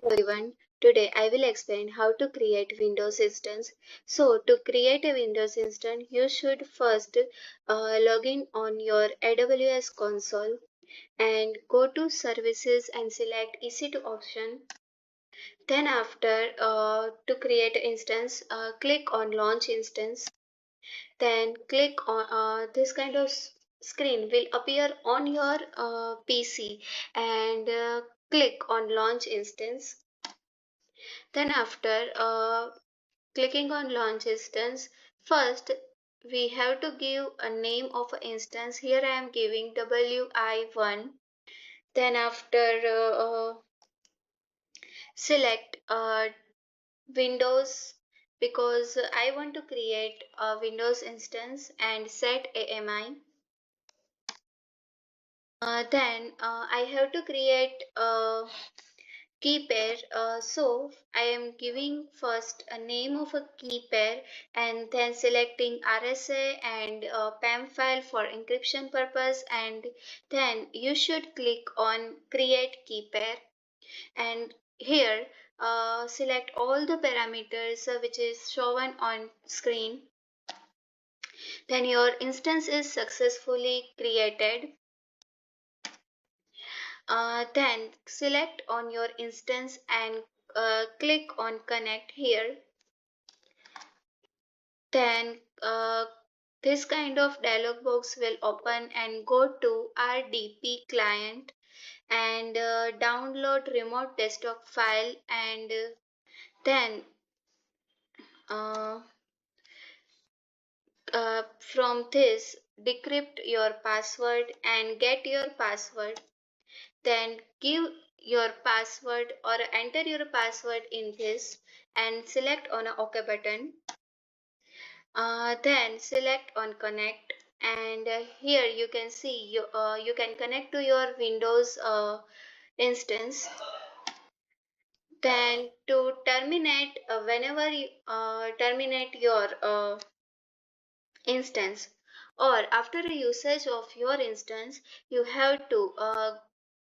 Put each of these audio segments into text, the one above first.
Hello everyone, today I will explain how to create Windows instance. So to create a Windows instance, you should first log in on your AWS console and go to services and select EC2 option. Then after to create instance, click on launch instance. Then click on this kind of screen will appear on your PC and click on launch instance. Then after clicking on launch instance, first we have to give a name of an instance. Here I am giving WI1. Then after select Windows because I want to create a Windows instance and set AMI. Then I have to create a key pair. So I am giving first a name of a key pair and then selecting RSA and PAM file for encryption purpose, and then you should click on create key pair, and here select all the parameters which is shown on screen. Then your instance is successfully created. Then select on your instance and click on connect here. Then this kind of dialog box will open, and go to RDP client and download remote desktop file, and then uh, from this decrypt your password and get your password. Then give your password or enter your password in this and select on a OK button. Then select on connect, and here you can see you can connect to your Windows instance. Then to terminate, whenever you terminate your instance or after a usage of your instance, you have to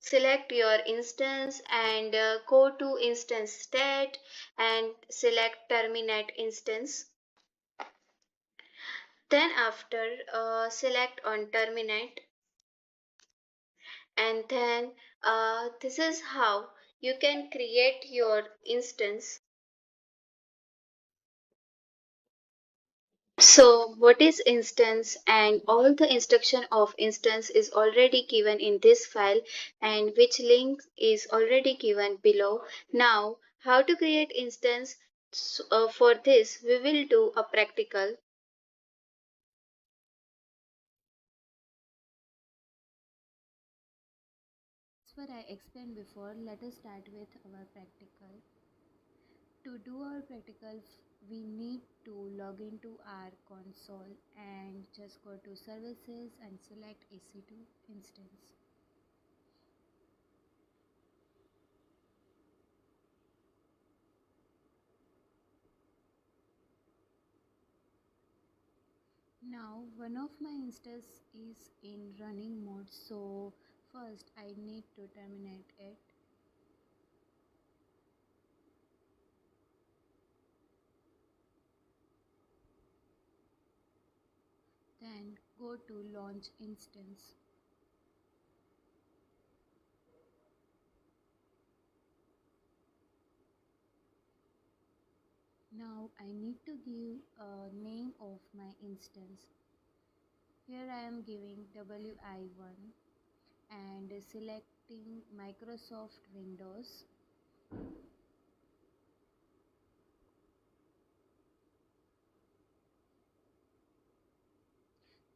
select your instance and go to instance state and select terminate instance. Then after select on terminate, and then this is how you can create your instance. So what is instance, and all the instruction of instance is already given in this file, and which link is already given below. Now how to create instance? For this we will do a practical. As what I explained before, let us start with our practical. To do our practical, we need to log into our console and just go to services and select EC2 instance. Now one of my instances is in running mode, so first I need to terminate it. Then go to launch instance. Now I need to give a name of my instance. Here I am giving WI1 and selecting Microsoft Windows.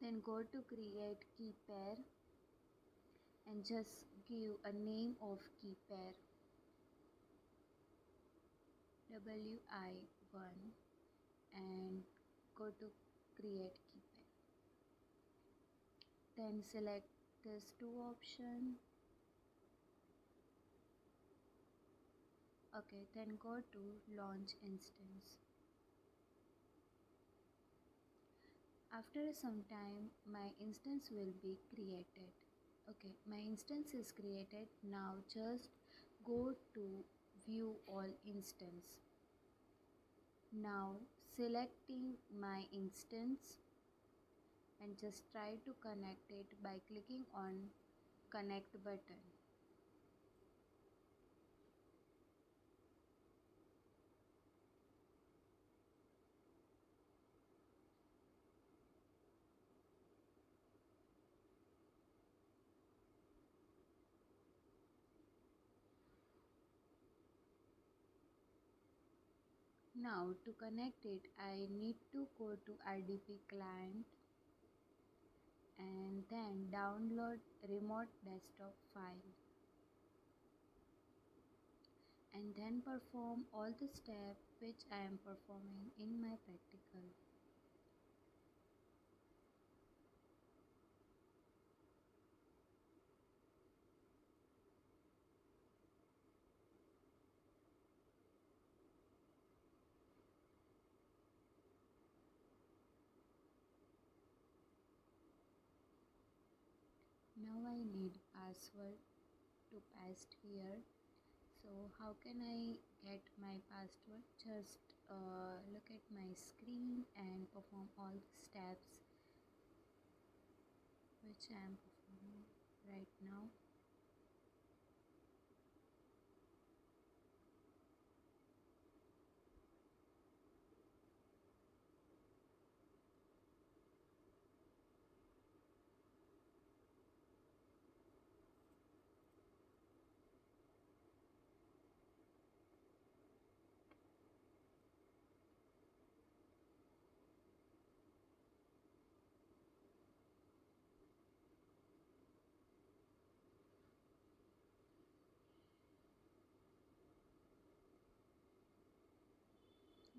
Then go to create key pair and just give a name of key pair WI1 and go to create key pair. Then select this two option. Okay, then go to launch instance. After some time my instance will be created. Okay, my instance is created. Now just go to view all instance. Now selecting my instance and just try to connect it by clicking on connect button. Now to connect it, I need to go to RDP client and then download remote desktop file and then perform all the steps which I am performing in my practical. Now I need password to paste here. So how can I get my password? Just look at my screen and perform all the steps which I am performing right now.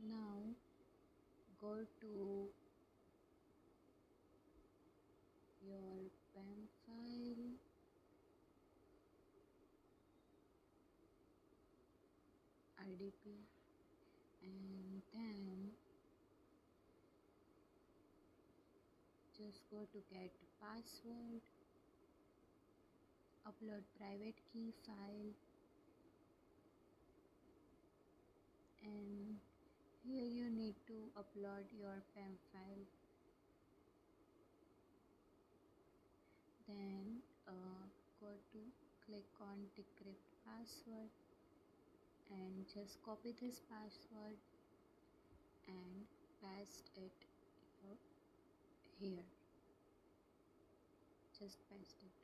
Now go to your PAM file, RDP, and then just go to get password, upload private key file, and here you need to upload your PAM file. Then go to click on decrypt password and just copy this password and paste it here. Just paste it.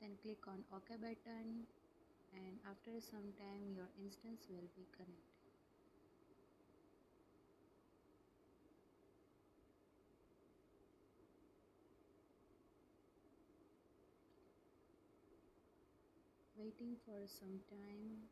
Then click on OK button, and after some time your instance will be connected. Waiting for some time.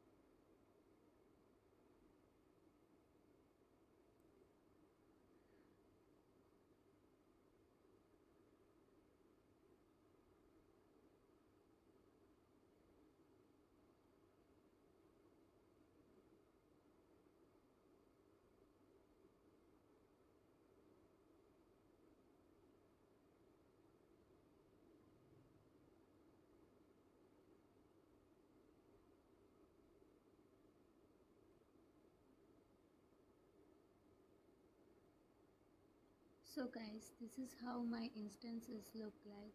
So guys, this is how my instances look like,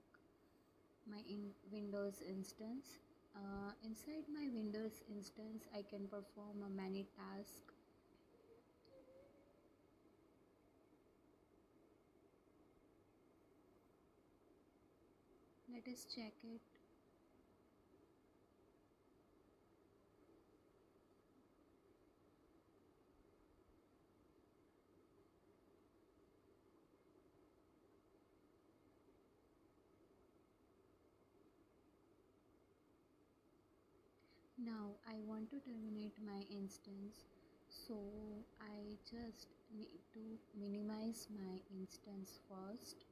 my Windows instance. Inside my Windows instance, I can perform many tasks. Let us check it. Now I want to terminate my instance, so I just need to minimize my instance first.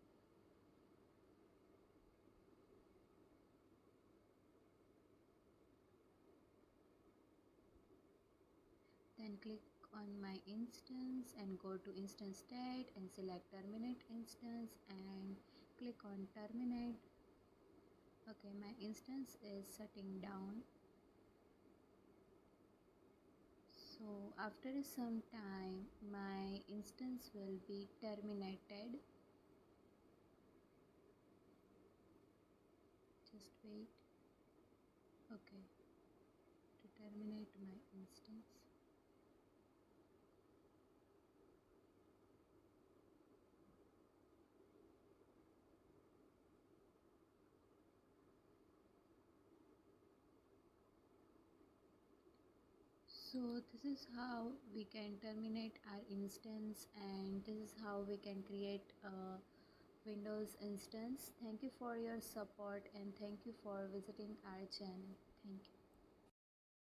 Then click on my instance and go to instance state and select terminate instance and click on terminate. Okay, my instance is shutting down. after some time my instance will be terminated. Just wait. Okay, to terminate my instance. So this is how we can terminate our instance, and this is how we can create a Windows instance. Thank you for your support and thank you for visiting our channel. Thank you.